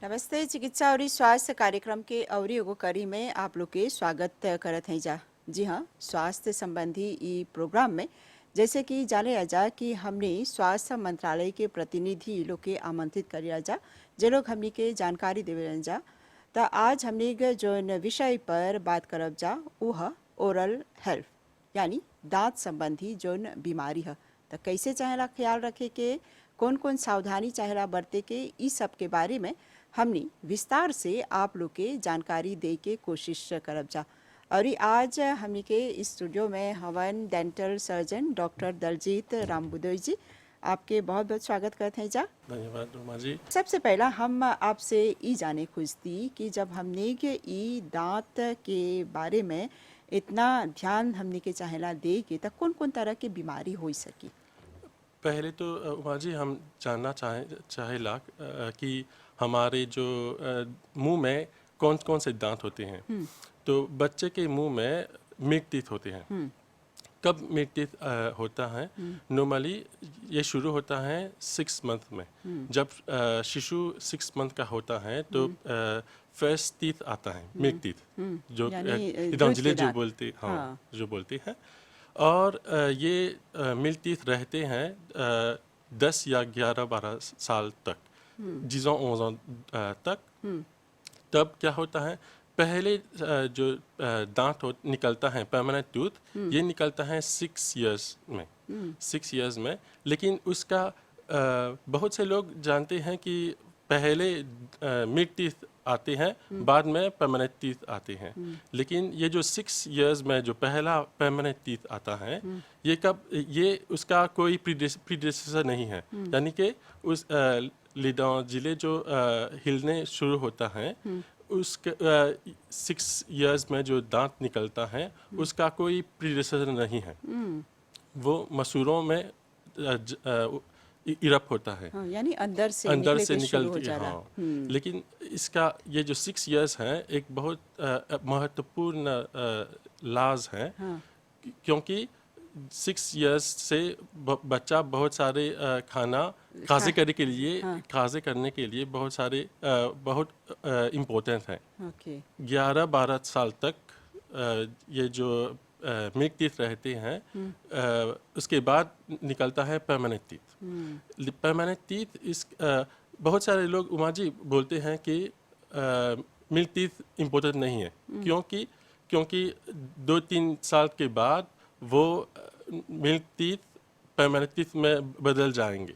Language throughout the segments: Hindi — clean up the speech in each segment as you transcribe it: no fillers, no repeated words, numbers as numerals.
नमस्ते। चिकित्सा और स्वास्थ्य कार्यक्रम के अवरी एगो कड़ी में आप लोग के स्वागत करत हैं जा। जी हाँ, स्वास्थ्य संबंधी ई प्रोग्राम में जैसे कि जाने जा कि हमने स्वास्थ्य मंत्रालय के प्रतिनिधि लोग के आमंत्रित करिया जा, जे लोग हमनी के जानकारी देवे जा। तो आज हमने जो विषय पर बात करब जा वो है ओरल हेल्थ, यानी दांत संबंधी जोन बीमारी है। तो कैसे चाहेला ख्याल रखे के, कौन कौन सावधानी चाहेला बरते के, इस सब के बारे में हमने विस्तार से आप लोग के जानकारी दे के कोशिश करब जा। और आज हमने के स्टूडियो में हवन डेंटल सर्जन डॉक्टर दलजीत रामबुदोई जी, आपके बहुत बहुत स्वागत करते हैं जा। धन्यवाद रोमा जी। सबसे पहला हम आपसे ई जाने खुजती कि जब हमने के ई दांत के बारे में इतना ध्यान हमने के चाहेला दे के, तो कौन कौन तरह की बीमारी हो सकी। पहले तो उमा जी हम जानना चाहेला कि हमारे जो मुंह में कौन कौन से दांत होते हैं। तो बच्चे के मुंह में मिल्क टीथ होते हैं। कब मिल्क टीथ होता है? नॉर्मली ये शुरू होता है 6 मंथ में। जब शिशु 6 मंथ का होता है तो फर्स्ट टीथ आता है, मिल्क टीथ, जो इदांजिले जो बोलते, हाँ, जो बोलते हैं। और ये मिल्क टीथ रहते हैं 10 या 11-12 साल तक, 10-11 तक। तब क्या होता है, पहले जो दांत निकलता है परमानेंट टूथ, ये निकलता है 6 इयर्स में, 6 इयर्स में। लेकिन उसका बहुत से लोग जानते हैं कि पहले मिल्क टीथ आते हैं, बाद में परमानेंट टीथ आते हैं। लेकिन ये जो 6 इयर्स में जो पहला परमानेंट टीथ आता है, ये उसका कोई प्रीडेसेसर नहीं है। यानी कि उस जिले जो हिलने शुरू होता है, उसके 6 इयर्स में जो दांत निकलता है, उसका कोई प्रीडेसेसर नहीं है। वो मसूरों में इरप होता है, हाँ, यानी अंदर से निकलती है। हाँ। लेकिन इसका ये जो 6 इयर्स है, एक बहुत महत्वपूर्ण लाज है। हाँ। क्योंकि 6 इयर्स से बच्चा बहुत सारे खाजे करने के लिए बहुत सारे बहुत इम्पोर्टेंट है। 11-12 साल तक ये जो मिल्क टीथ रहते हैं, उसके बाद निकलता है परमानेंट टीथ। परमानेंट टीथ बहुत सारे लोग उमा जी बोलते हैं कि मिल्क टीथ इम्पोर्टेंट नहीं है। क्योंकि 2-3 साल के बाद वो मिल्क टीथ परमानेंट टीथ में बदल जाएंगे।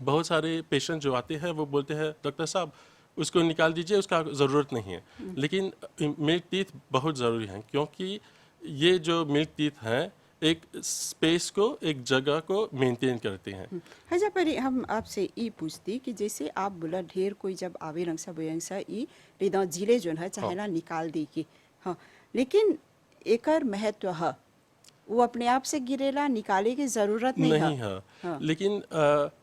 बहुत सारे पेशेंट जो आते हैं वो बोलते हैं, डॉक्टर साहब उसको निकाल दीजिए, उसका ज़रूरत नहीं है। लेकिन मिल्क टीथ बहुत ज़रूरी है, क्योंकि ये जो मिल्क टीथ हैं एक स्पेस को, एक जगह को मेंटेन करते हैं। हजा पर हम आपसे ई पूछती कि जैसे आप बोला ढेर कोई जब आवे रंगसा ई रिदा जिले जो है चाहे ना निकाल दी की, हाँ, लेकिन एकर महत्व है, वो अपने आप से गिरेला, निकाले की जरूरत नहीं है। हाँ। लेकिन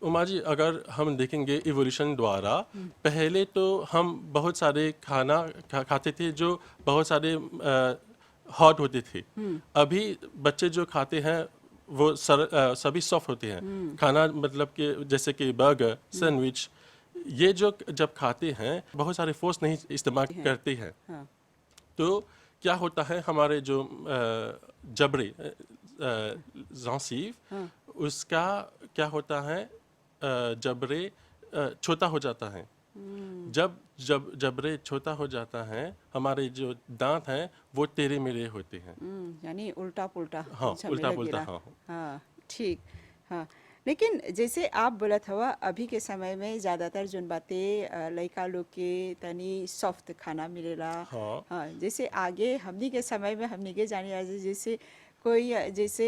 उमा जी अगर हम देखेंगे इवोल्यूशन द्वारा, पहले तो हम बहुत सारे खाना खाते थे जो बहुत सारे हॉट होते थे। अभी बच्चे जो खाते हैं वो सभी सॉफ्ट होते हैं। खाना मतलब कि जैसे कि बर्गर, सैंडविच, ये जो जब खाते हैं बहुत सारे फोर्स नहीं इस्तेमाल करते हैं। हाँ। तो क्या होता है, हमारे जो जबड़े जांसीव, हाँ, उसका क्या होता है, जबड़े छोटा हो जाता है। जब जबड़े छोटा हो जाता है, हमारे जो दांत हैं वो टेढ़े मेढ़े होते हैं, यानी उल्टा पुल्टा। हाँ, उल्टा पुल्टा। हाँ, हाँ, ठीक। हाँ, लेकिन जैसे आप बोलत हवा, अभी के समय में ज़्यादातर जोन बातें लड़का लोग के तनी सॉफ्ट खाना मिलेला। हाँ। हाँ, जैसे आगे हमनी के समय में हमनी के जाने जैसे कोई जैसे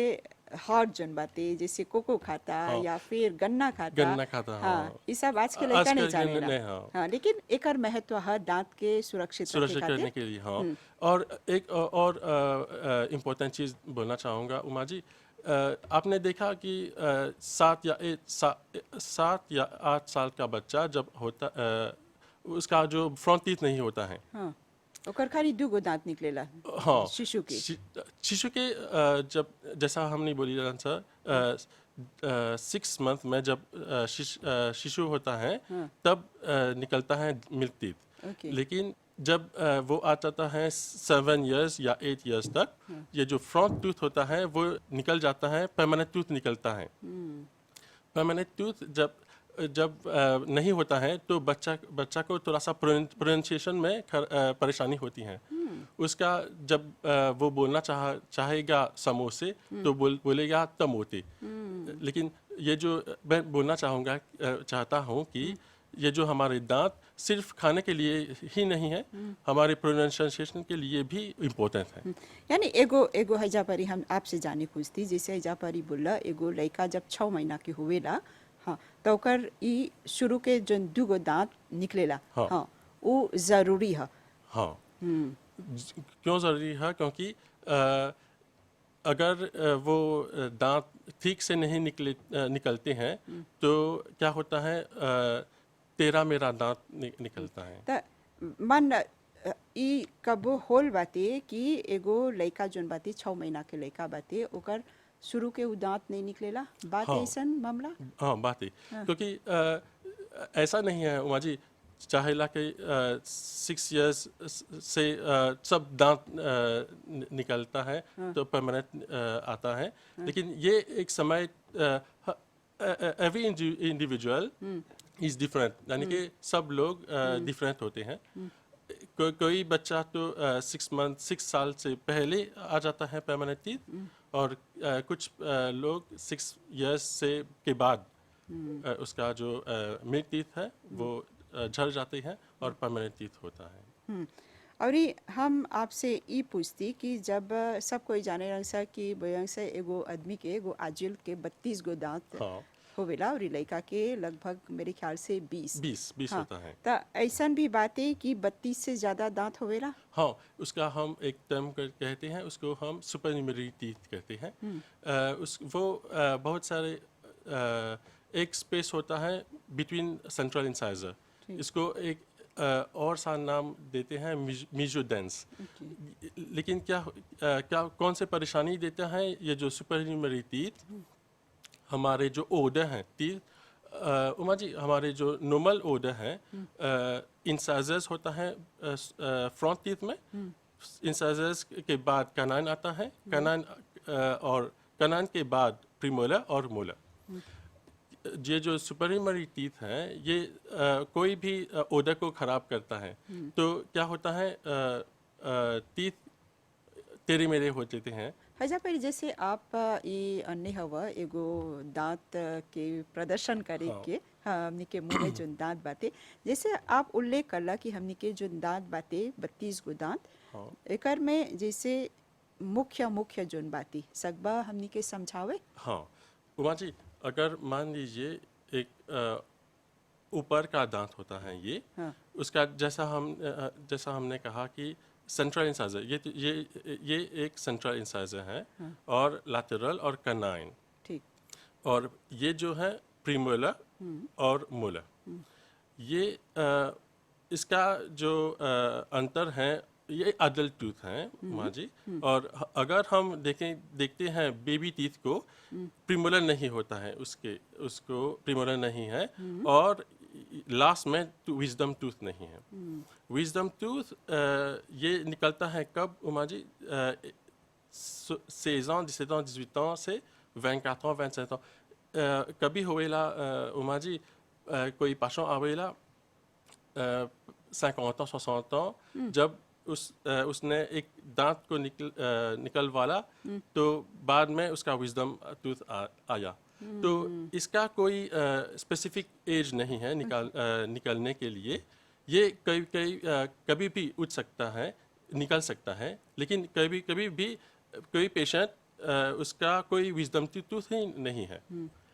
हॉट जोन बातें जैसे कोको खाता, हाँ, या फिर गन्ना खाता। हाँ, ये सब आज के लड़का नहीं जानेला। हाँ, लेकिन एकर महत्व है दांत के सुरक्षित करने के लिए। हाँ। और एक और इम्पोर्टेंट चीज़ बोलना चाहूँगा उमा जी, आपने देखा कि 7 या 8 साल का बच्चा जब होता, उसका जो फ्रंट टीथ नहीं होता है। हाँ, ओकर खाली 2 दांत निकलेला। हाँ, शिशु के जब जैसा हमने बोली सर, 6 मंथ में जब शिशु होता है तब निकलता है मिल्क टीथ। ओके। लेकिन जब वो आ जाता है 7 इयर्स या 8 इयर्स तक, ये जो फ्रंट टूथ होता है वो निकल जाता है, परमानेंट टूथ निकलता है। परमानेंट टूथ जब जब नहीं होता है तो बच्चा को थोड़ा सा प्रोनाउंसिएशन में परेशानी होती है। उसका जब वो बोलना चाहेगा समोसे तो बोलेगा तमोते। लेकिन ये जो मैं बोलना चाहता हूँ कि ये जो हमारे दांत सिर्फ खाने के लिए ही नहीं है, हमारे प्रोनाउंसिएशन के लिए भी इम्पोर्टेंट है। यानी एगो हैजा परी हम आपसे जाने खोजती, जैसे हैजा परी बोला एगो लड़का जब 6 महीना के हुएला, हाँ, तो ओकर ई शुरू के जो दूगो दांत निकलेला, हाँ। हाँ, वो जरूरी है। हाँ, क्यों ज़रूरी है? क्योंकि अगर वो दांत ठीक से नहीं निकलते हैं तो क्या होता है, तेरा मेरा दांत निकलता है। त मन ई कबो होल बाते कि एगो लड़का जोन बाते 6 महीना के लड़का बाते ओकर शुरू के उ दांत नहीं निकलेला, बात हाँ। ऐसन मामला? हाँ, बात है। क्योंकि ऐसा नहीं है उमा जी, चाहे ला के 6 इयर्स से सब दांत निकलता है तो परमानेंट आता है। लेकिन ये एक समय, एवरी इंडिविजुअल इज डिफरेंट, यानी कि सब लोग डिफरेंट होते हैं। कोई बच्चा तो 6 साल से पहले आ जाता है परमानेंट टीथ, और कुछ लोग 6 इयर्स से के बाद उसका जो मिल्क टीथ है वो झड़ जाते हैं और परमानेंट टीथ होता है। और ये हम आपसे ई पूछती कि जब सब कोई जाने रंग सा कि बयंग से एगो आदमी के एगो आजिल के 32 गो दांत हाँ, होवेला और लड़का के लगभग मेरे ख्याल से 20 होता है। तो ऐसा भी बात है कि 32 से ज़्यादा दांत होवेला? हाँ, उसका हम एक टर्म कहते हैं, उसको हम सुपरन्यूमरी टीथ कहते हैं। वो बहुत सारे एक स्पेस होता है बिटवीन सेंट्रल इंसाइजर, इसको एक और सा नाम देते हैं मीजोडेंस। लेकिन क्या कौन से परेशानी देता है ये जो सुपरन्यूमरी टीथ? हमारे जो ओडर हैं टीथ, उमा जी, हमारे जो नॉर्मल ओडर हैं, इंसाइजर्स होता है फ्रंट टीथ में, इंसाइजर्स के बाद कैनाइन आता है, कैनाइन और कैनाइन के बाद प्रीमोलर और मोलर। ये जो सुपरन्यूमरी टीथ हैं ये कोई भी ओडर को ख़राब करता है। तो क्या होता है, टीथ तेरे मेरे हो जाते हैं। हजा पर जैसे आप ये अन्य हवा एगो दांत के प्रदर्शन करे के हमनी के मुंह में जो दांत बाते, जैसे आप उल्लेख करला कि हमनी के जो दांत बाते 32 गो दांत, एकर में जैसे मुख्य जोन बाती सकबा हमनी के समझावे? हाँ उमा जी, अगर मान लीजिए एक ऊपर का दांत होता है ये, उसका जैसा हमने कहा कि सेंट्रल इंसाइजर, ये एक सेंट्रल इंसाइजर है, और लैटरल और कैनाइन, ठीक, और ये जो है प्रीमोलर और मोलर। ये इसका जो अंतर है, ये अडल्ट टूथ हैं माँ जी। और अगर हम देखते हैं बेबी टीथ को, प्रीमोलर नहीं होता है, उसको प्रीमोलर नहीं है, और लास्ट में विजडम टूथ नहीं है। विजडम टूथ ये निकलता है कब Uma ji? 16 ans, 17 ans, 18 ans से 24 ans, 27 ans। कभी होवेला उमा जी, कोई पाशों आवेला 50 ans, 60 ans, जब उसने एक दांत को निकलवाला, तो बाद में उसका विजडम टूथ आया। तो इसका कोई स्पेसिफिक एज नहीं है निकलने के लिए। ये कभी भी उठ सकता है, निकल सकता है, लेकिन कभी भी कोई पेशेंट उसका कोई विजडम टूथ ही नहीं है।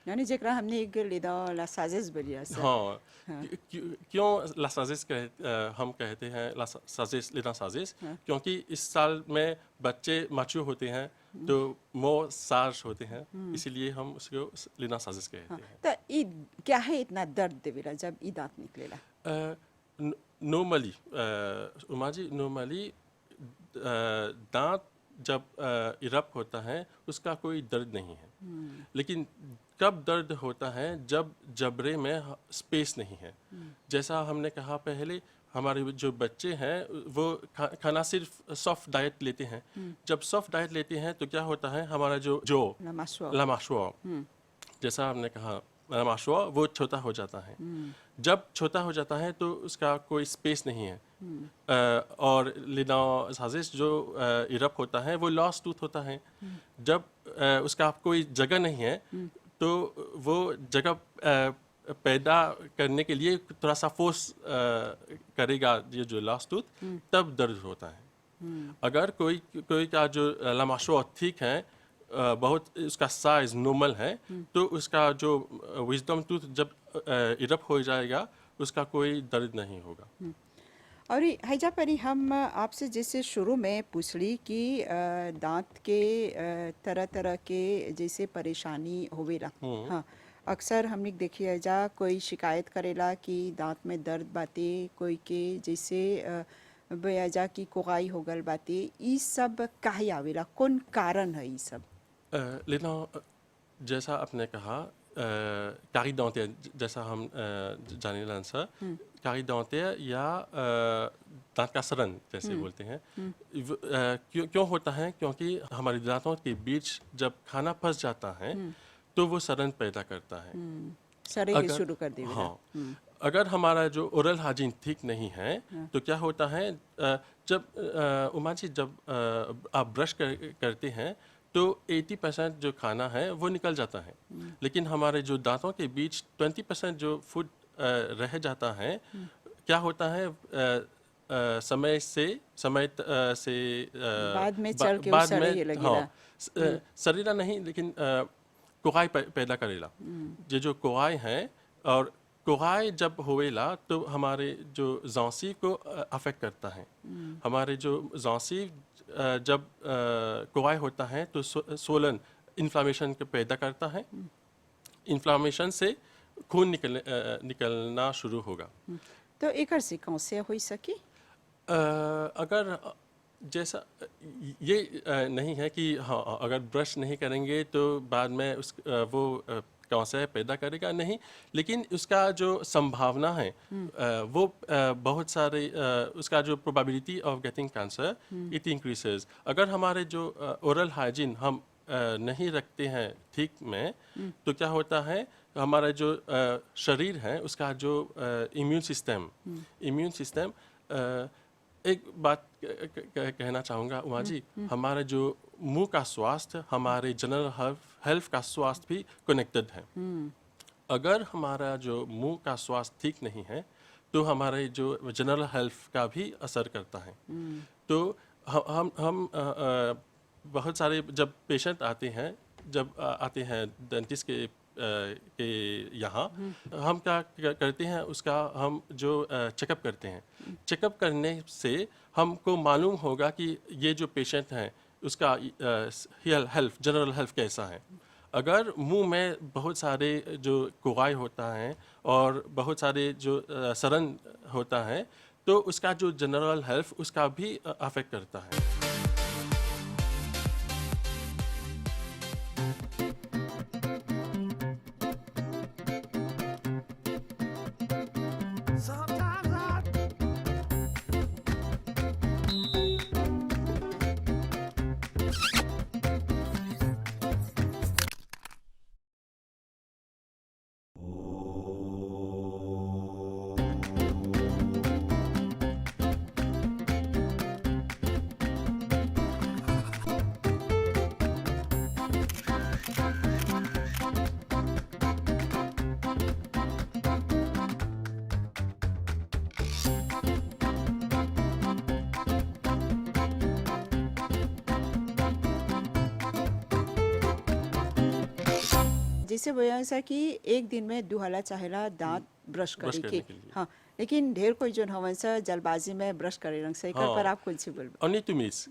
यानी जेकरा हमने एक लेदा लासाजिस बोलिया सर। हाँ, क्यों लासाजिस हम कहते हैं लासाजिस, लेदा साजिस? क्योंकि इस साल में बच्चे मैच्योर होते हैं तो मोर साज होते हैं, इसीलिए हम उसको लेदा साजिस कहते हैं। तो क्या है इतना दर्द देवेला जब ई दांत निकलेला? नॉर्मली उमा जी, नॉर्मली दांत जब इरप्ट होता है उसका कोई दर्द नहीं है। लेकिन कब दर्द होता है जब जबड़े में स्पेस नहीं है। जैसा हमने कहा पहले, हमारे जो बच्चे हैं वो खाना सिर्फ सॉफ्ट डाइट लेते हैं। जब सॉफ्ट डाइट लेते हैं तो क्या होता है, हमारा जो लामाशुआ, जैसा हमने कहा लामाशुआ, वो छोटा हो जाता है। जब छोटा हो जाता है तो उसका कोई स्पेस नहीं है। और लिना साजिश जो इरप्ट होता है वो लॉस्ट टूथ होता है। जब उसका कोई जगह नहीं है तो वो जगह पैदा करने के लिए थोड़ा सा फोर्स करेगा ये जो लास्ट टूथ, तब दर्द होता है। अगर कोई का जो लामाशुआ ठीक है, बहुत उसका साइज नॉर्मल है, तो उसका जो विजडम टूथ जब इरप्ट हो जाएगा उसका कोई दर्द नहीं होगा। और हैजा परी हम आपसे जैसे शुरू में पूछ ली कि दांत के तरह तरह के जैसे परेशानी होवेला। हाँ, अक्सर हमने देखिए जा कोई शिकायत करेला कि दांत में दर्द बाते, कोई के जैसे बेजा की कोगाई हो गल बाते। ई सब काहे आवेला, कौन कारण है ई सब? लेकिन जैसा आपने कहा carie dentaire, जैसा हम जाने लांसा, carie dentaire या दांत का सड़न जैसे बोलते हैं। क्यों होता है? क्योंकि हमारे दांतों के बीच जब खाना फंस जाता है तो वो सड़न पैदा करता है। सड़े शुरू कर देगा। हाँ, अगर हमारा जो ओरल हाइजीन ठीक नहीं है तो क्या होता है, जब उमा जी जब आप ब्रश करते हैं तो 80% जो खाना है वो निकल जाता है, लेकिन हमारे जो दांतों के बीच 20% जो फूड रह जाता है, क्या होता है, समय से बाद में चल के बाद में हाँ, शरीरा नहीं लेकिन कोहाई पैदा करेला। ये जो कोहाई है, और कोहाई जब होवेला तो हमारे जो ज़ांसी को अफेक्ट करता है। हमारे जो ज़ांसी जब कोहाई होता है तो सोलन इन्फ्लामेशन को पैदा करता है। इन्फ्लामेशन से खून निकलना शुरू होगा। तो एक से कौन से हो सके? अगर जैसा ये नहीं है कि हाँ, अगर ब्रश नहीं करेंगे तो बाद में वो कौन से पैदा करेगा, नहीं, लेकिन उसका जो संभावना है वो बहुत सारे, उसका जो probability of getting cancer it increases. अगर हमारे जो ओरल हाइजीन हम नहीं रखते हैं ठीक में, तो क्या होता है, हमारा जो शरीर है उसका जो इम्यून सिस्टम एक बात कहना चाहूँगा उमा जी, हमारा जो मुंह का स्वास्थ्य हमारे जनरल हेल्थ का स्वास्थ्य भी कनेक्टेड है। अगर हमारा जो मुंह का स्वास्थ्य ठीक नहीं है तो हमारे जो जनरल हेल्थ का भी असर करता है। तो हम बहुत सारे जब पेशेंट आते हैं डेंटिस्ट के यहाँ, हम क्या करते हैं, उसका हम जो चेकअप करते हैं, चेकअप करने से हमको मालूम होगा कि ये जो पेशेंट हैं उसका जनरल हेल्थ कैसा है। अगर मुंह में बहुत सारे जो कोहाई होता है और बहुत सारे जो सड़न होता है तो उसका जो जनरल हेल्थ उसका भी अफेक्ट करता है। जैसे बोला सा कि एक दिन में दुहला चाहेला दांत ब्रश करे के, हाँ, लेकिन ढेर कोई जो हवन सा जल्दबाजी में ब्रश करे रंग से कर, पर आप कौन सी बोल? ओनली टू मिस,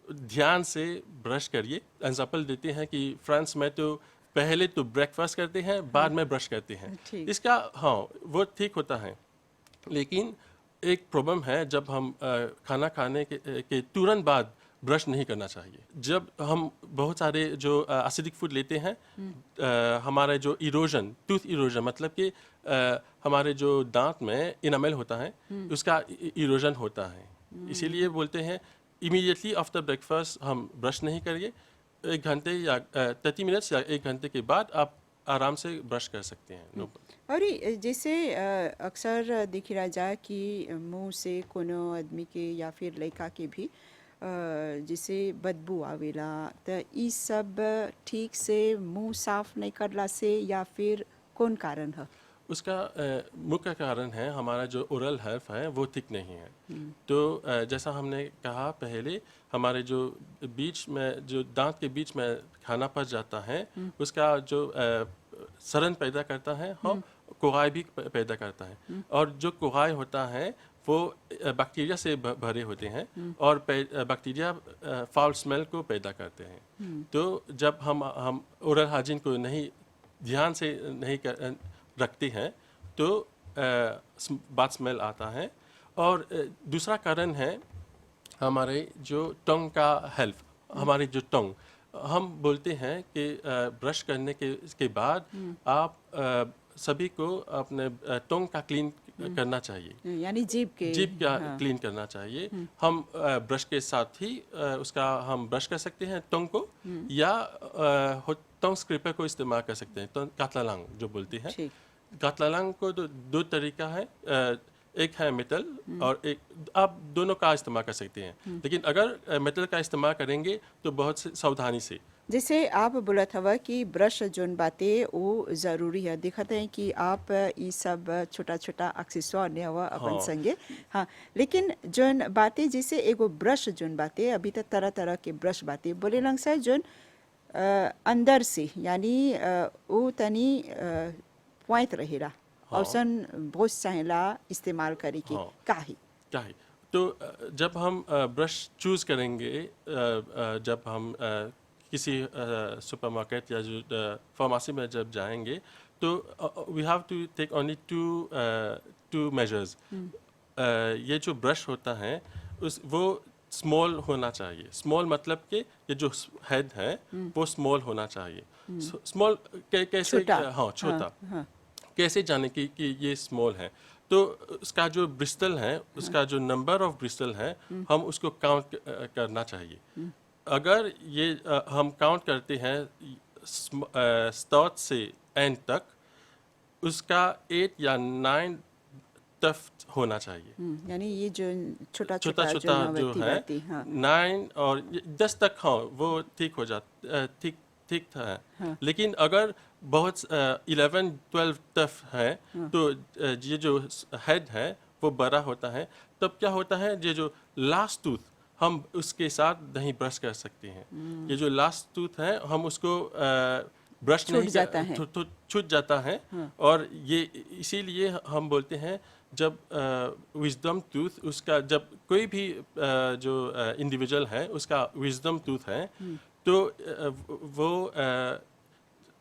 ध्यान से ब्रश करिए। एग्जांपल देते हैं कि फ्रांस में तो पहले तो ब्रेकफास्ट करते हैं, बाद में ब्रश करते हैं। इसका हाँ, वो ठीक होता है, लेकिन एक प्रॉब्लम है, जब हम खाना खाने के तुरंत बाद ब्रश नहीं करना चाहिए। जब हम बहुत सारे जो एसिडिक फूड लेते हैं, हमारे जो इरोजन, टूथ इरोजन मतलब कि हमारे जो दांत में इनामेल होता है उसका इरोजन होता है। इसीलिए बोलते हैं इमीडिएटली आफ्टर ब्रेकफास्ट हम ब्रश नहीं करिए। 1 घंटे या 30 मिनट्स या 1 घंटे के बाद आप आराम से ब्रश कर सकते हैं। नो और जैसे अक्सर दिख रहा जा कि मुंह से कोनो आदमी के या फिर लड़का के भी जैसे बदबू आवेला, तो ई सब ठीक से मुंह साफ नहीं करला से या फिर कौन कारण है? उसका मुख्य कारण है हमारा जो ओरल हेल्थ है वो ठीक नहीं है। तो जैसा हमने कहा पहले, हमारे जो बीच में जो दांत के बीच में खाना पच जाता है उसका जो सड़न पैदा करता है, हाँ, कोहाई भी पैदा करता है। और जो कोहाई होता है वो बैक्टीरिया से भरे होते हैं और बैक्टीरिया फाउल स्मेल को पैदा करते हैं। तो जब हम ओरल हाइजीन को नहीं ध्यान से नहीं रखते हैं तो बात स्मेल आता है। और दूसरा कारण है हमारे जो टंग का हेल्थ, हमारी जो टंग, हम बोलते हैं कि ब्रश करने के बाद आप सभी को अपने टंग का क्लीन करना चाहिए, यानी जीभ का हाँ। क्लीन करना चाहिए। हम ब्रश के साथ ही उसका हम ब्रश कर सकते हैं टंग को, या टंग स्क्रैपर को इस्तेमाल कर सकते हैं, तो कातलालांग जो बोलते हैं। ठीक। कातलालांग को दो तरीका है, एक है मेटल और एक, आप दोनों का इस्तेमाल कर सकते हैं। लेकिन अगर मेटल का इस्तेमाल करेंगे तो बहुत सावधानी से। जैसे आप बोलत हवा कि ब्रश जोन बातें वो ज़रूरी है, दिखते हैं कि आप ये सब छोटा छोटा एक्सेसरी ने हवा अपन हाँ। संगे। हाँ, लेकिन जोन बातें जैसे एगो ब्रश जोन बातें अभी तक तरह तरह के ब्रश बातें बोले लंग सा जोन अंदर से यानी वो तनी पॉइंट रहेला हाँ। औसन बहुत चाहेला इस्तेमाल करे के हाँ। काहे? क्या है, तो जब हम ब्रश चूज करेंगे, जब हम किसी सुपरमार्केट या जो फार्मेसी में जब जाएंगे, तो we have to take only two measures. ये जो ब्रश होता है वो स्मॉल होना चाहिए। स्मॉल मतलब कि ये जो हेड है वो स्मॉल होना चाहिए। स्मॉल कैसे? छोटा। हाँ, छोटा। हाँ। कैसे जाने कि ये स्मॉल है? तो उसका जो ब्रिस्टल है, उसका जो नंबर ऑफ ब्रिस्टल है, हम उसको काउंट करना चाहिए। अगर ये हम काउंट करते हैं स्टार्ट से एंड तक, उसका 8 या 9 टफ्ट होना चाहिए। यानी ये जो छोटा छोटा छोटा छोटा जो जो नवती है बाती, हाँ 9 और 10 तक, हाँ, वो ठीक हो जाता, ठीक ठीक था। हाँ। लेकिन अगर बहुत 11-12 टफ है तो ये जो हेड है वो बड़ा होता है। तब क्या होता है, ये जो लास्ट टूथ हम उसके साथ नहीं ब्रश कर सकते हैं। ये जो लास्ट टूथ है हम उसको ब्रश छूट नहीं जाता है। छूट जाता है। और ये इसीलिए हम बोलते हैं जब विजडम टूथ, उसका जब कोई भी जो इंडिविजुअल है उसका विजडम टूथ है, तो वो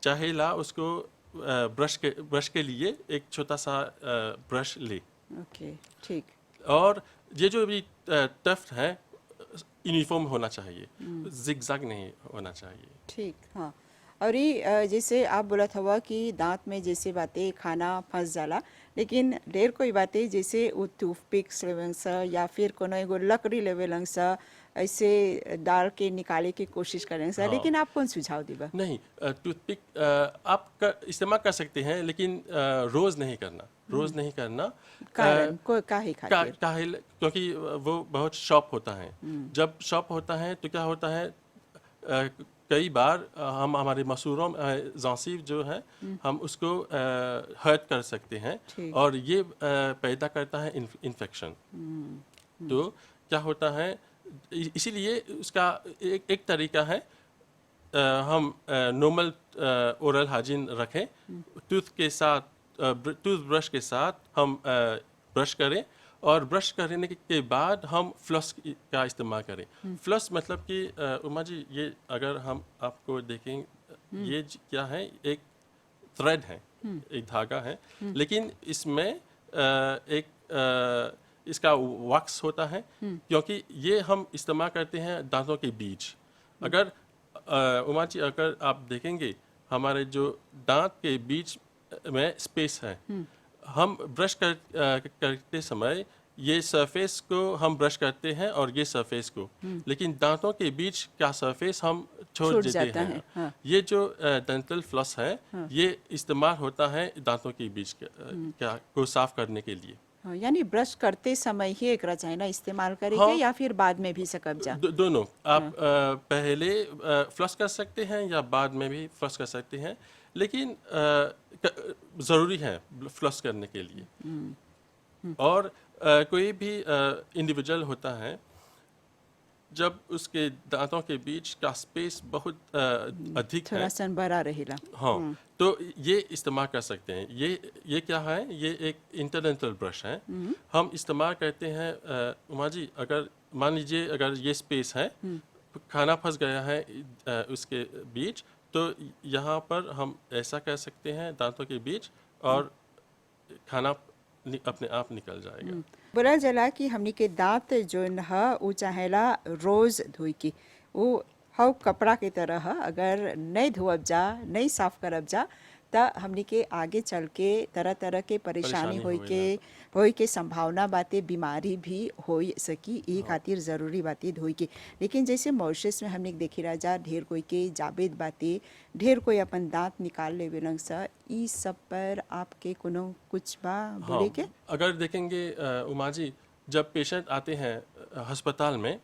चाहेला उसको ब्रश के लिए एक छोटा सा ब्रश ले। ओके, ठीक। और ये जो भी टफ्ट है यूनिफॉर्म होना चाहिए, जिगजैग नहीं होना चाहिए। ठीक, हाँ। और ये जैसे आप बोलत हवा कि दांत में जैसे बातें खाना फंस जाला, लेकिन ढेर कोई बातें जैसे वो टूथपिक्स लेवें सा या फिर कोनो एगो लकड़ी लेवें सा, ऐसे डाल के निकाले की कोशिश करें सा, हाँ। लेकिन आप कौन सुझाव देबा? नहीं, टूथपिक आप इस्तेमाल कर सकते हैं, लेकिन रोज़ नहीं करना, रोज़ नहीं करना। कारण को काहे खातिर? क्योंकि वो बहुत शार्प होता है। जब शार्प होता है तो क्या होता है, कई बार हम हमारे मसूरों जांसीव जो है हम उसको हर्ट कर सकते हैं, ठीक। और ये पैदा करता है इन्फेक्शन। तो क्या होता है, इसीलिए उसका एक तरीका है, हम नॉर्मल ओरल हाइजीन रखें, टूथ ब्रश के साथ हम ब्रश करें, और ब्रश करने के बाद हम फ्लॉस का इस्तेमाल करें। फ्लॉस मतलब कि उमा जी, ये अगर हम आपको देखें, ये क्या है, एक थ्रेड है, एक धागा है, लेकिन इसमें एक इसका वैक्स होता है, क्योंकि ये हम इस्तेमाल करते हैं दांतों के बीच। अगर उमा जी, अगर आप देखेंगे हमारे जो दांत के बीच में स्पेस है, हम ब्रश करते समय ये सरफेस को हम ब्रश करते हैं और ये सरफेस को, लेकिन दांतों के बीच का सरफेस हम छोड़ छूट देते जाता हैं। है, हाँ। ये जो डेंटल फ्लॉस है, ये इस्तेमाल होता है दांतों के बीच को साफ करने के लिए। हाँ, यानी ब्रश करते समय ही एक रचायना इस्तेमाल करेंगे हाँ। या फिर बाद में भी सकब जा? दोनों आप पहले फ्लश कर सकते हैं या बाद में भी फ्लश कर सकते हैं, लेकिन ज़रूरी है फ्लश करने के लिए। और कोई भी इंडिविजुअल होता है, जब उसके दांतों के बीच का स्पेस बहुत अधिक थोड़ा है, सन बड़ा रहेला। हाँ, तो ये इस्तेमाल कर सकते हैं। ये क्या है? ये एक इंटरडेंटल ब्रश है। हम इस्तेमाल करते हैं उमा जी, अगर मान लीजिए अगर ये स्पेस है, खाना फंस गया है उसके बीच, तो यहाँ पर हम ऐसा कर सकते हैं दांतों के बीच, और खाना अपने आप निकल जाएगा। बोला जला कि हमनी के दांत जोन ह उ चाहेला रोज धोई के, वो हव कपड़ा के तरह ह। अगर नहीं धोअब जा, नहीं साफ करब जा, त हमनी के आगे चल के तरह तरह के परेशानी होई के संभावना बाते, बीमारी भी हो सकी। ई खातिर ज़रूरी बाते धोई के। लेकिन जैसे मॉरिशस में हमने देखी रह जा, ढेर कोई के जावेद बाते, ढेर कोई अपन दांत निकाल लेवे लन सा। ई सब पर आपके कोनो कुछ बा बोले के? अगर देखेंगे उमा जी, जब पेशेंट आते हैं अस्पताल में,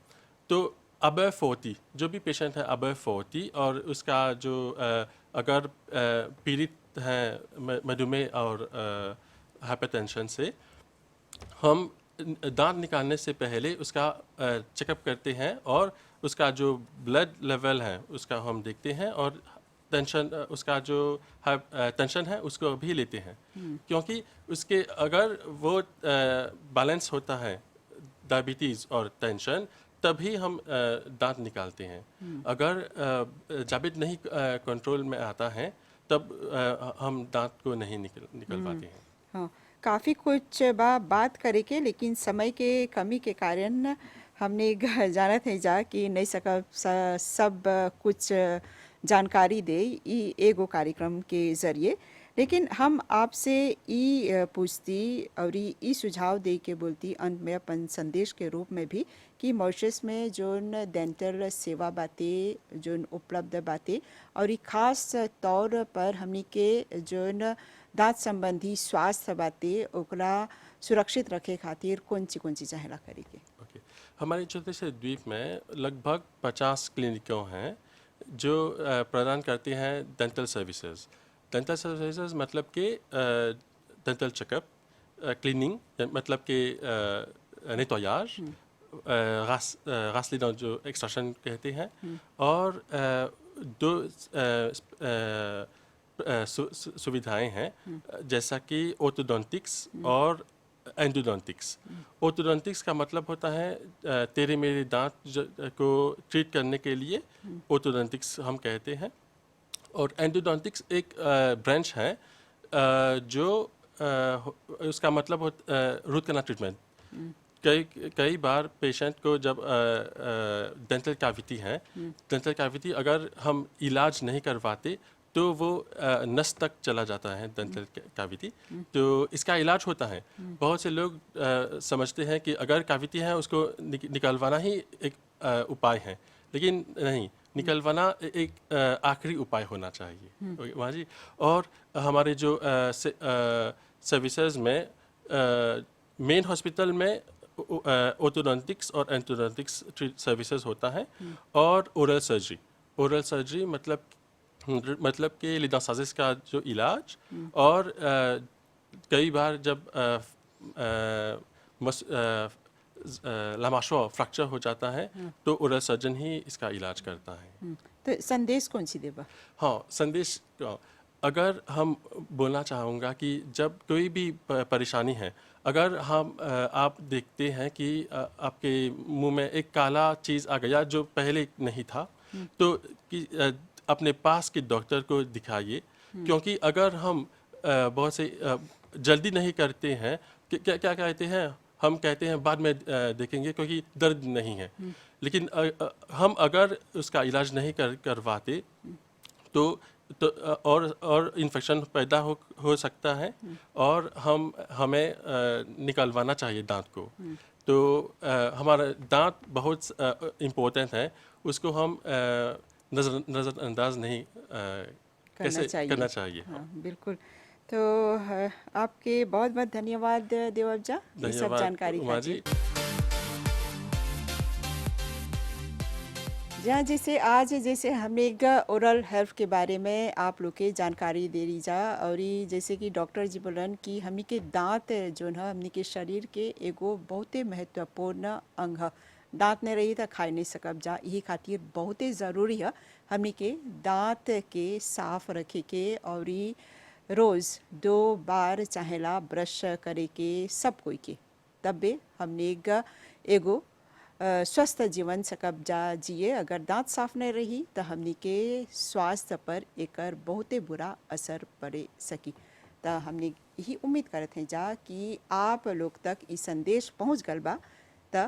तो अबव 40, जो भी पेशेंट है अबव 40, और उसका जो अगर पीड़ित है मधुमेह और हाइपरटेंशन से, हम दांत निकालने से पहले उसका चेकअप करते हैं, और उसका जो ब्लड लेवल है उसका हम देखते हैं, और टेंशन, उसका जो टेंशन है उसको भी लेते हैं, क्योंकि उसके अगर वो बैलेंस होता है डायबिटीज़ और टेंशन, तभी हम दांत निकालते हैं। अगर जाबित नहीं कंट्रोल में आता है, तब हम दांत को नहीं निकल पाते हैं। हाँ, काफ़ी कुछ बात करे के, लेकिन समय के कमी के कारण हमने जानत है जा कि नहीं सकब सब कुछ जानकारी दे ई एगो कार्यक्रम के ज़रिए। लेकिन हम आपसे ई पूछती और ई सुझाव दे के बोलती अंत में अपन संदेश के रूप में भी, कि मॉरिशस में जोन डेंटल सेवा बातें जोन उपलब्ध बातें, और खास तौर पर हमनी के जोन दांत संबंधी स्वास्थ्य बातें ओकरा सुरक्षित रखे खातिर कौन सी चाहेला करे के? हमारे छोटे से द्वीप में लगभग 50 क्लिनिकों हैं जो प्रदान करते हैं डेंटल सर्विसेज। डेंटल सर्विसेज मतलब कि डेंटल चेकअप, क्लीनिंग मतलब कि नेटोयाज, गासली जो एक्सट्रैक्शन कहते हैं, और दो सुविधाएं हैं, जैसा कि ऑर्थोडोंटिक्स और एंडोडोंटिक्स। ऑर्थोडोंटिक्स का मतलब होता है तेरे मेरे दांत को ट्रीट करने के लिए ऑर्थोडोंटिक्स हम कहते हैं। और एंडोडोंटिक्स एक ब्रांच है जो उसका मतलब रूट कैनाल ट्रीटमेंट। कई बार पेशेंट को जब डेंटल कैविटी है, डेंटल कैविटी अगर हम इलाज नहीं करवाते तो वो नस तक चला जाता है डेंटल कैविटी, तो इसका इलाज होता है। बहुत से लोग समझते हैं कि अगर कैविटी है उसको निकलवाना ही एक उपाय है, लेकिन नहीं, निकलवाना एक आखिरी उपाय होना चाहिए वहाँ जी। और हमारे जो सर्विसेज में मेन हॉस्पिटल में ऑर्थोडोंटिक्स और एंडोडोंटिक्स सर्विसेज होता है, और ओरल सर्जरी मतलब कि लिदा साजिश का जो इलाज, और कई बार जब लामाशो फ्रैक्चर हो जाता है तो ओरल सर्जन ही इसका इलाज करता है। तो संदेश कौन सी देबा? हाँ, संदेश अगर हम बोलना चाहूँगा कि जब कोई भी परेशानी है, अगर आप देखते हैं कि आपके मुंह में एक काला चीज़ आ गया जो पहले नहीं था, तो अपने पास के डॉक्टर को दिखाइए, क्योंकि अगर हम बहुत से जल्दी नहीं करते हैं, क्या कहते हैं, हम कहते हैं बाद में देखेंगे क्योंकि दर्द नहीं है। लेकिन हम अगर उसका इलाज नहीं करवाते तो और इन्फेक्शन पैदा हो सकता है और हमें निकलवाना चाहिए दांत को। तो हमारा दांत बहुत इम्पोर्टेंट है, उसको हम नज़रअंदाज नहीं करना चाहिए। हाँ, बिल्कुल। तो आपके बहुत बहुत धन्यवाद देवअफ़ज़ा ये सब जानकारी खातिर। जहाँ जैसे हमने एक ओरल हेल्थ के बारे में आप लोग के जानकारी दे रही जा, और जैसे कि डॉक्टर जी बोलन कि हमनी के दांत जो है हमनी के शरीर के एगो बहुते महत्वपूर्ण अंग है। दांत नहीं रही तो खाई नहीं सकब जा, यही खातिर बहुते ज़रूरी है हमनी के दांत के साफ रखे के, और रोज़ 2 बार चाहेला ब्रश करे के सब कोई के, तबे हमने एगो स्वस्थ जीवन सकब जा जिए। अगर दांत साफ नहीं रही तो हमनी के स्वास्थ्य पर एकर बहुते बुरा असर पड़े सकी। तो हमने यही उम्मीद करते हैं जा कि आप लोग तक ई संदेश पहुँच गल बा। तो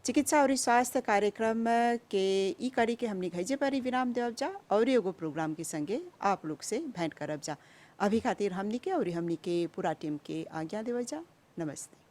चिकित्सा और स्वास्थ्य कार्यक्रम के ई कड़ी के हमने घजे पर ही विराम देव जा, और एगो प्रोग्राम के संगे आप लोग से भेंट करब जा। अभी खातिर हमनी के और हमनी के पूरा टीम के आज्ञा देव जा। नमस्ते।